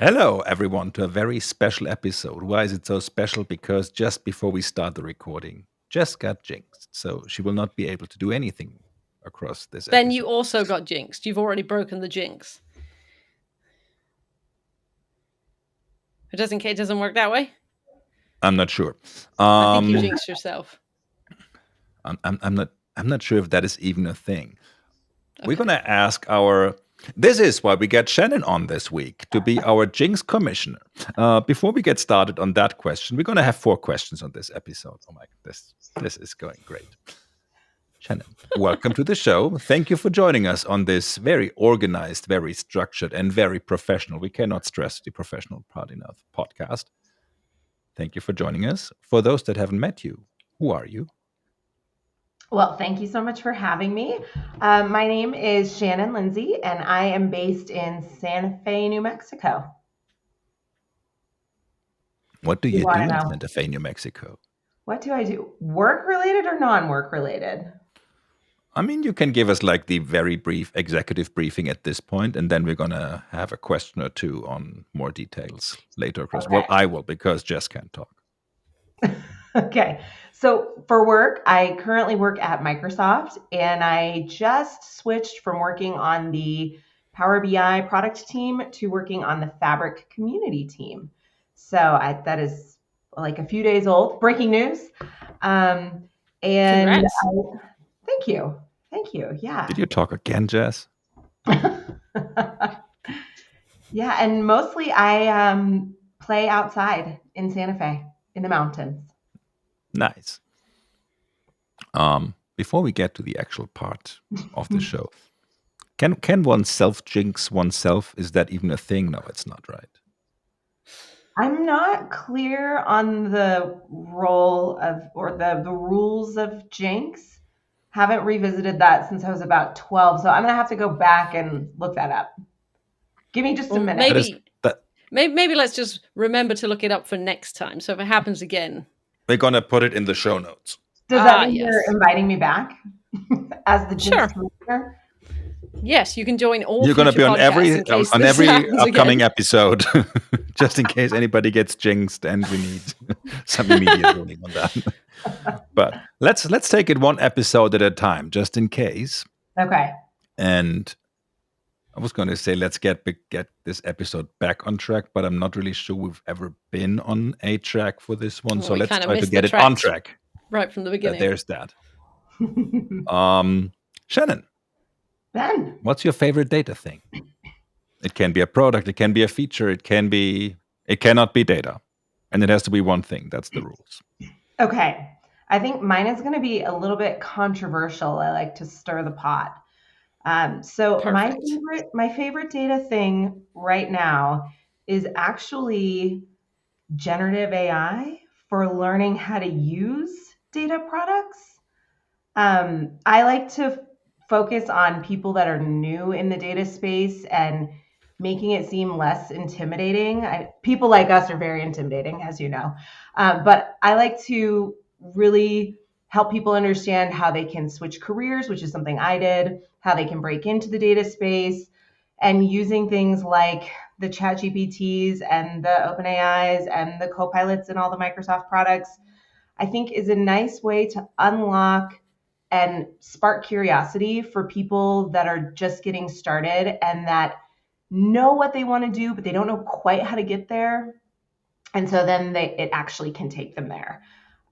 Hello, everyone, to a very special episode. Why is it so special? Because just before we start the recording, Jess got jinxed. So she will not be able to do anything across this Then you episode. also got jinxed. You've already broken the jinx. It doesn't work that way. I'm not sure. I think you jinxed yourself. I'm not sure if that is even a thing. We're Okay. gonna ask our. This is why we get Shannon on this week to be our Jinx commissioner. Before we get started on that question, we're gonna have 4 questions on this episode. Oh my, this is going great. Shannon, welcome to the show. Thank you for joining us on this very organized, very structured, and very professional. We cannot stress the professional part enough podcast. Thank you for joining us. For those that haven't met you, who are you? Well, thank you so much for having me. My name is Shannon Lindsay, and I am based in Santa Fe, New Mexico. What do You you want do to in know? Santa Fe, New Mexico? What do I do? Work related or non-work related? I mean, you can give us like the very brief executive briefing at this point, and then we're gonna have a question or two on more details later. Chris, well, Okay. I will because Jess can't talk. Okay. So for work, I currently work at Microsoft, and I just switched from working on the Power BI product team to working on the Fabric community team. So that is like a few days old. Breaking news. Um, and Congrats. Thank you. Thank you. Yeah. Did you talk again, Jess? Yeah, and mostly I play outside in Santa Fe in the mountains. Nice. Before we get to the actual part of the show, can one self jinx oneself? Is that even a thing? No, it's not, right? I'm not clear on the role of or the rules of Jinx. Haven't revisited that since I was about 12, so I'm gonna have to go back and look that up. Give me just a Well, minute. That is that maybe let's just remember to look it up for next time. So if it happens again. we're gonna put it in the show notes. Does that mean Yes. you're inviting me back as the Sure. Jinx commissioner? Yes, you can join all You're gonna be future on podcasts in case this happens upcoming again. episode, just in case anybody gets jinxed, and we need some immediate ruling on that. But let's take it one episode at a time, just in case. Okay. And I was going to say let's get this episode back on track, but I'm not really sure we've ever been on a track for this one. Well, So we let's kinda try to missed get the it on tracks track. right from the beginning. There's that. Shannon, Ben. what's your favorite data thing? It can be a product, it can be a feature, it cannot be data. And it has to be one thing. That's the rules. Okay. I think mine is going to be a little bit controversial. I like to stir the pot. So Perfect. my favorite data thing right now is actually generative AI for learning how to use data products. I like to focus on people that are new in the data space and making it seem less intimidating. People like us are very intimidating, as you know. But I like to really help people understand how they can switch careers, which is something I did, how they can break into the data space, and using things like the ChatGPTs and the OpenAIs and the Copilots and all the Microsoft products, I think is a nice way to unlock and spark curiosity for people that are just getting started and that know what they want to do, but they don't know quite how to get there. And so then it actually can take them there.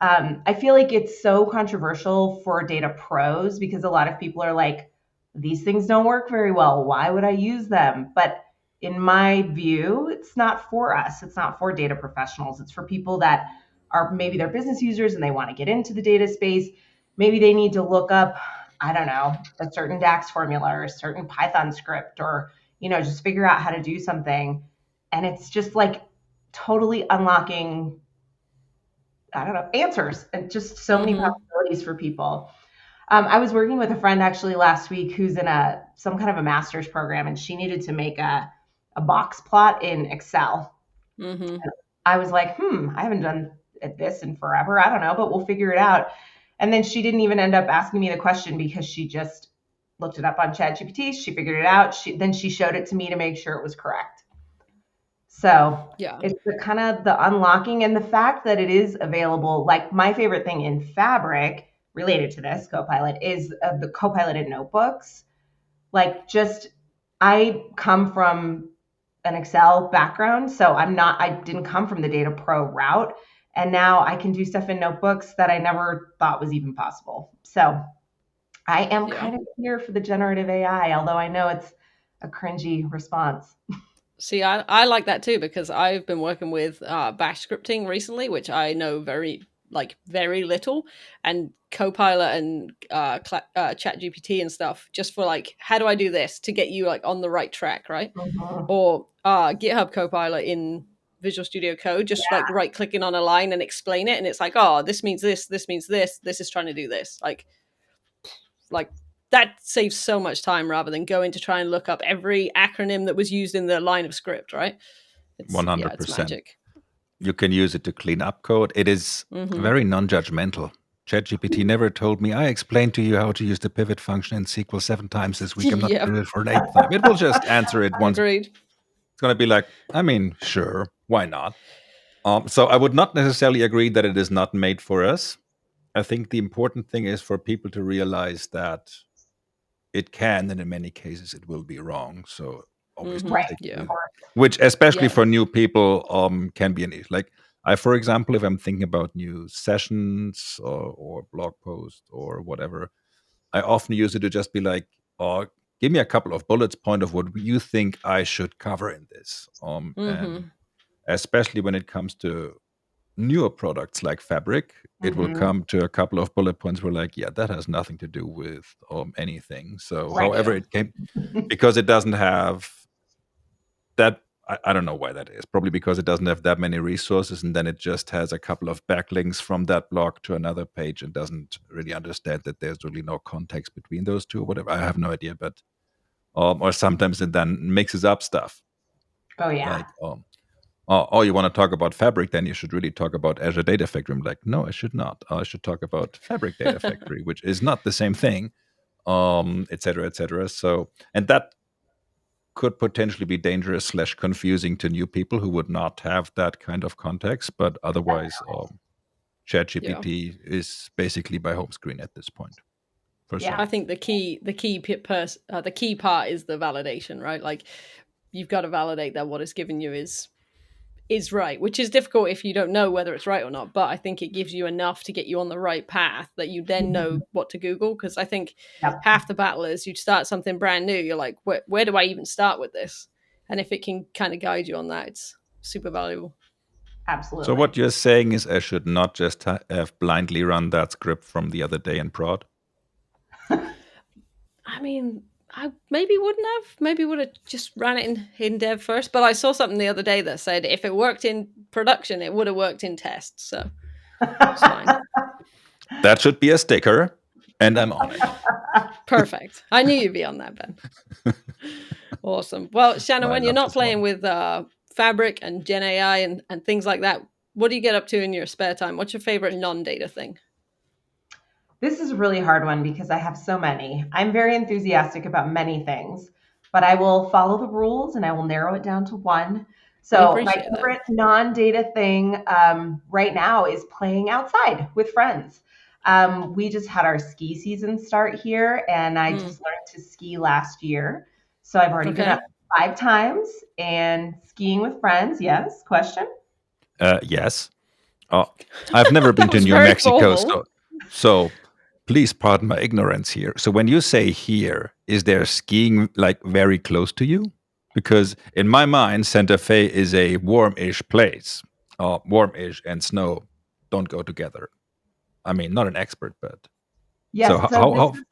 I feel like it's so controversial for data pros because a lot of people are like, these things don't work very well. Why would I use them? But in my view, it's not for us. It's not for data professionals. It's for people that are maybe they're business users and they want to get into the data space. Maybe they need to look up, I don't know, a certain DAX formula or a certain Python script or, just figure out how to do something. And it's just like totally unlocking, I don't know, answers and just so many possibilities for people. I was working with a friend actually last week who's in some kind of a master's program, and she needed to make a box plot in Excel. Mm-hmm. I was like, I haven't done this in forever. I don't know, but we'll figure it out. And then she didn't even end up asking me the question because she just looked it up on ChatGPT. She figured it out. Then she showed it to me to make sure it was correct. So Yeah. it's the kind of the unlocking and the fact that it is available. Like my favorite thing in Fabric related to this Copilot is the Copilot notebooks. Like just I come from an Excel background, so I didn't come from the Data Pro route. And now I can do stuff in notebooks that I never thought was even possible. So I am Yeah. kind of here for the generative AI, although I know it's a cringy response. See, I like that too because I've been working with Bash scripting recently, which I know very little, and Copilot and ChatGPT and stuff, just for like, how do I do this to get you like on the right track, right? Mhm. Or GitHub Copilot in Visual Studio Code, just like right clicking on a line and explain it, and it's like, oh, this means this means this is trying to do this, like that saves so much time rather than going to try and look up every acronym that was used in the line of script, right? It's 100%. magic. You can use it to clean up code. It is very non-judgmental. ChatGPT never told me, I explained to you how to use the pivot function in SQL 7 times this week. I'm not Yeah. doing it for an 8th time. It will just answer it once. Agreed. It's going to be like, I mean, sure, why not? So I would not necessarily agree that it is not made for us. I think the important thing is for people to realize that it can, and in many cases it will be wrong. So always to Right. take it Yeah. with, which especially Yeah. for new people can be an issue. Like I, for example, if I'm thinking about new sessions or blog posts or whatever, I often use it to just be like, give me a couple of bullets point of what you think I should cover in this. And especially when it comes to newer products like Fabric, it will Mhm. come to a couple of bullet points where like, yeah, that has nothing to do with anything. So Right. however Yeah. it came, because it doesn't have that, I don't know why that is. Probably because it doesn't have that many resources, and then it just has a couple of backlinks from that blog to another page and doesn't really understand that there's really no context between those two or whatever. I have no idea, but or sometimes it then mixes up stuff. Oh yeah. Like oh, you want to talk about Fabric, then you should really talk about Azure Data Factory. I'm like, no, I should not. I should talk about Fabric Data Factory, which is not the same thing, et cetera, et cetera. So, and that could potentially be dangerous / confusing to new people who would not have that kind of context. But otherwise, ChatGPT is basically by home screen at this point. For Yeah. some. I think the key part is the validation, right? Like you've got to validate that what it's given you is right, which is difficult if you don't know whether it's right or not. But I think it gives you enough to get you on the right path that you then know what to Google. Because I think Yep. half the battle is you start something brand new, you're like, where do I even start with this? And if it can kind of guide you on that, it's super valuable. Absolutely. So what you're saying is I should not just have blindly run that script from the other day in prod? I mean, I maybe wouldn't have. Maybe would have just ran it in dev first. But I saw something the other day that said if it worked in production, it would have worked in tests. So it's fine. That should be a sticker, and I'm on it. Perfect. I knew you'd be on that, Ben. Awesome. Well, Shannon, I when you're love not this playing one. with Fabric and Gen AI and things like that, what do you get up to in your spare time? What's your favorite non-data thing? This is a really hard one because I have so many. I'm very enthusiastic about many things, but I will follow the rules and I will narrow it down to one. So my favorite non-data thing right now is playing outside with friends. We just had our ski season start here, and I just learned to ski last year. So I've already been up 5 times and skiing with friends. Yes, question? Yes. I've never been to New Mexico, so please pardon my ignorance here. So when you say here, is there skiing like very close to you? Because in my mind, Santa Fe is a warm-ish place. Warm-ish and snow don't go together. I mean, not an expert, but yes. So how this is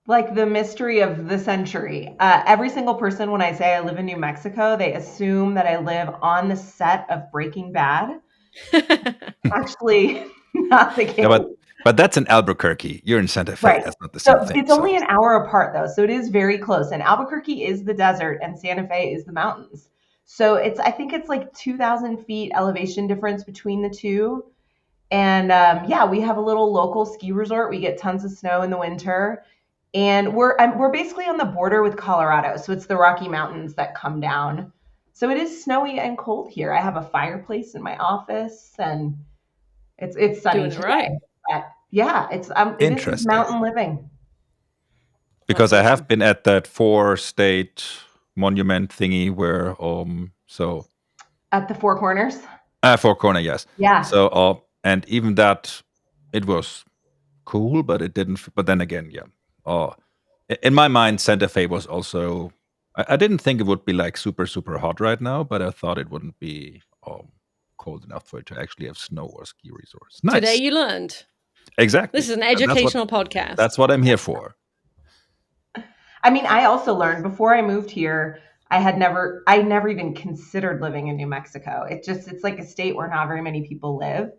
like the mystery of the century. Every single person, when I say I live in New Mexico, they assume that I live on the set of Breaking Bad. Actually, not the case. Yeah, but that's in Albuquerque. You're in Santa Fe. Right. That's not the same So thing. it's only an hour apart, though. So it is very close. And Albuquerque is the desert, and Santa Fe is the mountains. So I think it's like 2,000 feet elevation difference between the two. And yeah, we have a little local ski resort. We get tons of snow in the winter. And we're basically on the border with Colorado. So it's the Rocky Mountains that come down. So it is snowy and cold here. I have a fireplace in my office, and it's sunny Doing it today. right. But yeah, this is Interesting. mountain living. Because That's I have awesome. been at that 4-state monument thingy where so At the Four Corners. Four Corner, yes. Yeah. So and even that, it was cool, but it didn't. But then again, yeah. In my mind, Santa Fe was also. I didn't think it would be like super super hot right now, but I thought it wouldn't be cold enough for it to actually have snow or ski resorts. Nice. Today you learned. Exactly. This is an And educational podcast. That's what I'm here for. I mean, I also learned before I moved here, I never even considered living in New Mexico. It's like a state where not very many people live.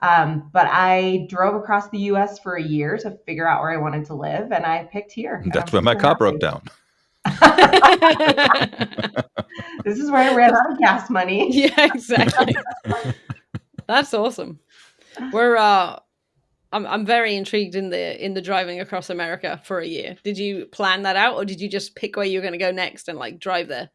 But I drove across the U.S. for a year to figure out where I wanted to live, and I picked here. and That's I'm where my super car happy. broke down. This is where I ran out of gas money. Yeah, exactly. That's awesome. We're I'm very intrigued in the driving across America for a year. Did you plan that out, or did you just pick where you're going to go next and like drive there?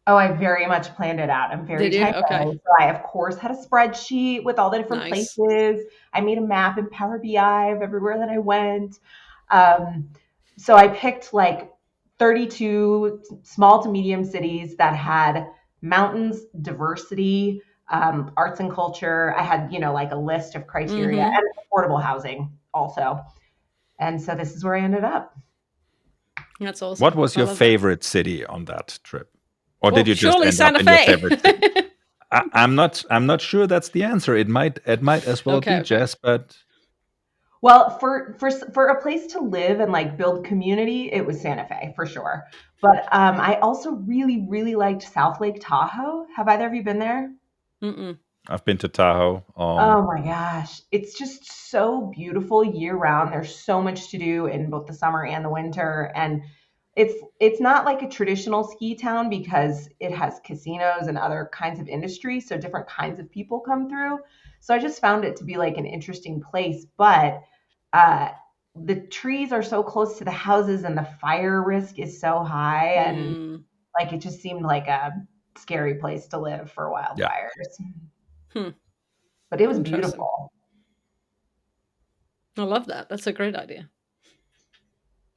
Oh, I very much planned it out. I'm very Did you? type A. Okay. So I, of course, had a spreadsheet with all the different Nice. places. I made a map in Power BI of everywhere that I went. So I picked like 32 small to medium cities that had mountains, diversity, arts and culture. I had, like a list of criteria Mhm. and affordable housing also. And so this is where I ended up. That's awesome. What was I your love that. favorite city on that trip, or Well, did you just surely end Santa up in your Fe. favorite city? I'm not sure that's the answer. It might as well Okay, be, okay. Jess, but Well, for a place to live and like build community, it was Santa Fe for sure. But I also really, really liked South Lake Tahoe. Have either of you been there? Mm-mm. I've been to Tahoe. Oh my gosh, it's just so beautiful year round. There's so much to do in both the summer and the winter, and it's not like a traditional ski town because it has casinos and other kinds of industry, so different kinds of people come through. So I just found it to be like an interesting place, but uh, the trees are so close to the houses and the fire risk is so high, and Mm. like it just seemed like a scary place to live for wildfires. Hmm. But it was Interesting. beautiful. I love that. That's a great idea.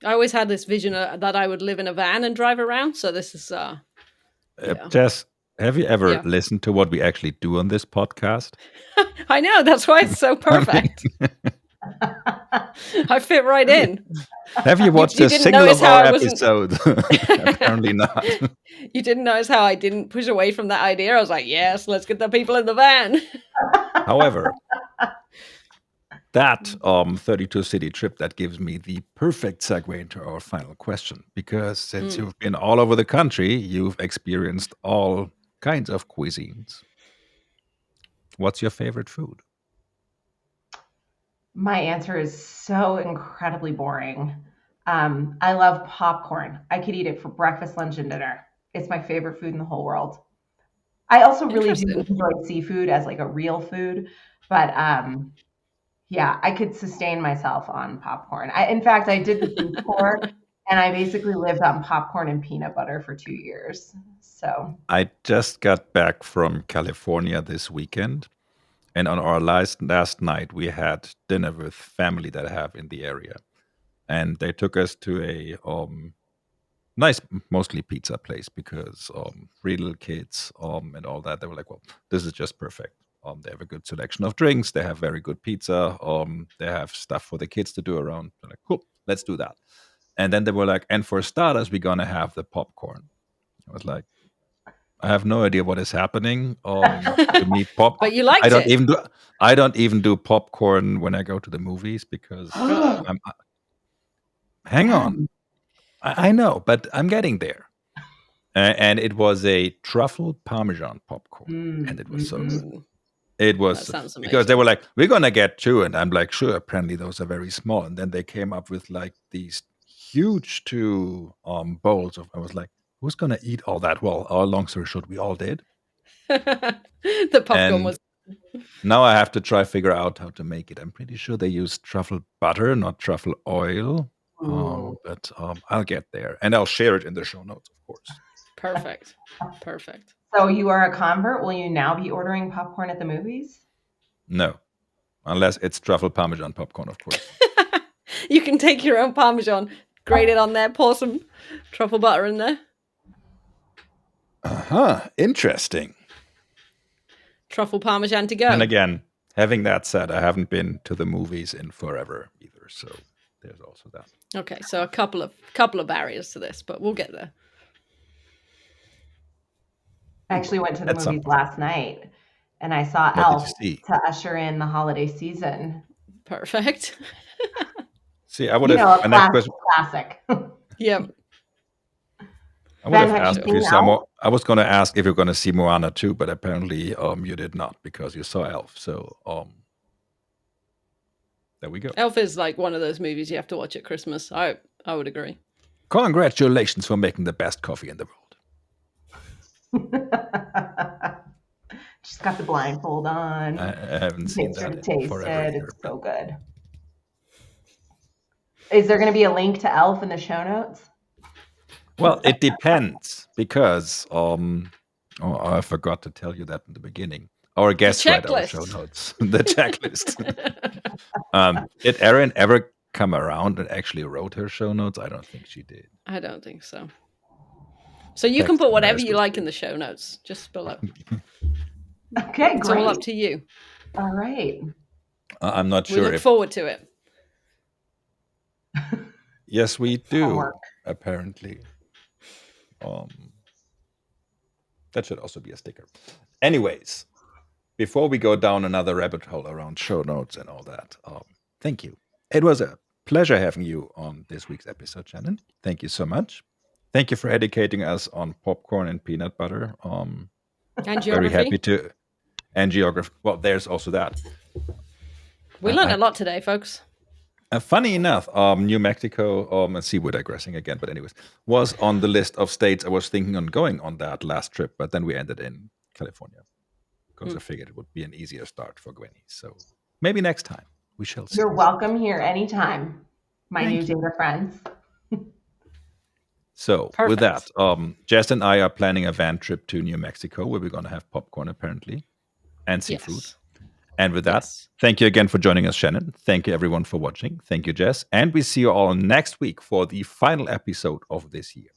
I always had this vision that I would live in a van and drive around. So this is yeah. Jess, have you ever Yeah. listened to what we actually do on this podcast? I know, that's why it's so perfect. I fit right in. Have you watched you a didn't single notice of how our I wasn't- episodes? Apparently not. You didn't notice how I didn't push away from that idea. I was like, yes, let's get the people in the van. However, that 32 city trip, that gives me the perfect segue into our final question, because since you've been all over the country, you've experienced all kinds of cuisines. What's your favorite food? My answer is so incredibly boring. I love popcorn. I could eat it for breakfast, lunch, and dinner. It's my favorite food in the whole world. I also really do Interesting. enjoy seafood as like a real food, but yeah, I could sustain myself on popcorn. In fact, I did the food tour, and I basically lived on popcorn and peanut butter for 2 years. So I just got back from California this weekend, and on our last night we had dinner with family that I have in the area, and they took us to a nice, mostly pizza place, because 3 little kids and all that. They were like, well, this is just perfect. They have a good selection of drinks. They have very good pizza. They have stuff for the kids to do around. They're like, cool, let's do that. And then they were like, and for starters, we're gonna have the popcorn. I was like, I have no idea what is happening. To me, But you liked I don't it. even do popcorn when I go to the movies, because hang on. I know, but I'm getting there. And it was a truffle parmesan popcorn, and it was so good. Ooh, It that was sounds because they amazing. were like, we're gonna get 2, and I'm like, sure. Apparently, those are very small, and then they came up with like these huge 2 bowls of. I was like, who's gonna eat all that? Well, long story short, we all did. The popcorn And was now I have to figure out how to make it. I'm pretty sure they use truffle butter, not truffle oil. Ooh. But I'll get there, and I'll share it in the show notes, of course. Perfect. Perfect. So you are a convert. Will you now be ordering popcorn at the movies? No, unless it's truffle parmesan popcorn, of course. You can take your own Parmesan, grate it on there, pour some truffle butter in there. Interesting. Truffle Parmesan to go. And again, having that said, I haven't been to the movies in forever either, so there's also that. Okay, so a couple of barriers to this, but we'll get there. I actually went to the At some movies point. last night, and I saw What did Elf you see? to usher in the holiday season. Perfect. See, I would You know, have. a My next question. classic. Yep. I would have Ben, have asked you if you seen saw Elf? more. I was going to ask if you're going to see Moana too, but apparently you did not because you saw Elf. So there we go. Elf is like one of those movies you have to watch at Christmas. I would agree. Congratulations for making the best coffee in the world. Just got the blindfold on. I haven't seen Make sure to that taste in forever it. either. It's so good. Is there going to be a link to Elf in the show notes? Well, it depends because I forgot to tell you that in the beginning. Our guests write our show checklist. notes, the checklist. Did Erin ever come around and actually wrote her show notes? I don't think she did. I don't think so. So you can Text put her whatever as you we like speak. in the show notes, just below. Okay, It's great. all up to you. All right. I'm not We sure look if. forward to it. Yes, we do. Homework. Apparently. That should also be a sticker. Anyways, before we go down another rabbit hole around show notes and all that, thank you. It was a pleasure having you on this week's episode, Shannon. Thank you so much. Thank you for educating us on popcorn and peanut butter. And Very geography. happy to. And geography. Well, there's also that. We learned a lot today, folks. Funny enough, New Mexico, let's see, we're digressing again, but anyways, was on the list of states I was thinking on going on that last trip, but then we ended in California because I figured it would be an easier start for Gwenny. So maybe next time we shall see. You're welcome here anytime, my Thank new data friends. So with that, Perfect. Jess and I are planning a van trip to New Mexico where we're going to have popcorn apparently and seafood. Yes. And with that, Yes. thank you again for joining us, Shannon. Thank you everyone for watching. Thank you, Jess. And we see you all next week for the final episode of this year.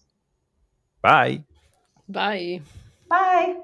Bye. Bye. Bye.